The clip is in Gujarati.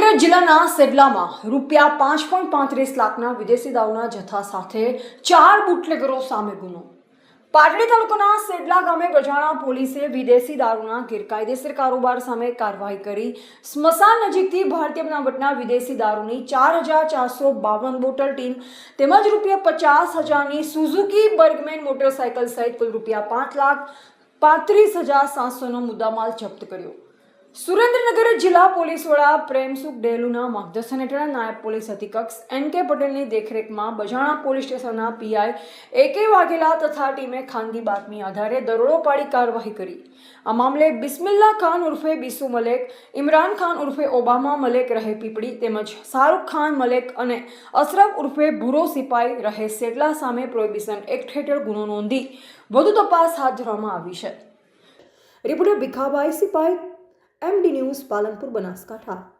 સુરેન્દ્રનગર જિલ્લાના સેડલામાં ₹5.35 લાખના વિદેશી દારૂના જથ્થા સાથે 4 બુટલેગરો સામે ગુનો. પાટડી તાલુકાના સેડલા ગામે ગજાણા પોલીસે વિદેશી દારૂના ગેરકાયદેસર કારોબાર સામે કાર્યવાહી કરી સ્મશાન નજીકથી ભારતીય બનાવટના વિદેશી દારૂની 4,452 બોટલ ટીન તેમજ ₹50,000ની સુઝુકી બર્ગમેન મોટરસાયકલ સહિત કુલ ₹5,35,700નો મુદ્દામાલ જપ્ત કર્યો. સુરેન્દ્રનગર જિલ્લા પોલીસ વડા પ્રેમસુખ ડેલુના માર્ગદર્શન હેઠળ નાયબ પોલીસ અધિક્ષક NK પટેલની દેખરેખમાં બજાણા પોલીસ સ્ટેશનના PI AK વાઘેલા તથા ટીમે ખાનગી બાતમી આધારે દરોડો પાડી કાર્યવાહી કરી. આ મામલે બિસ્મિલ્લા ખાન ઉર્ફે બિસુ મલેક, ઇમરાન ખાન ઉર્ફે ઓબામા મલેક રહે પીપળી તેમજ શાહરૂખ ખાન મલેક અને અશરફ ઉર્ફે ભૂરો સિપાઈ રહે સેડલા સામે પ્રોહિબિશન એક્ટ હેઠળ ગુનો નોંધી વધુ તપાસ હાથ ધરવામાં આવી છે. Reporter Bhikhabhai Sipai, MD news, Palanpur, Banaskantha.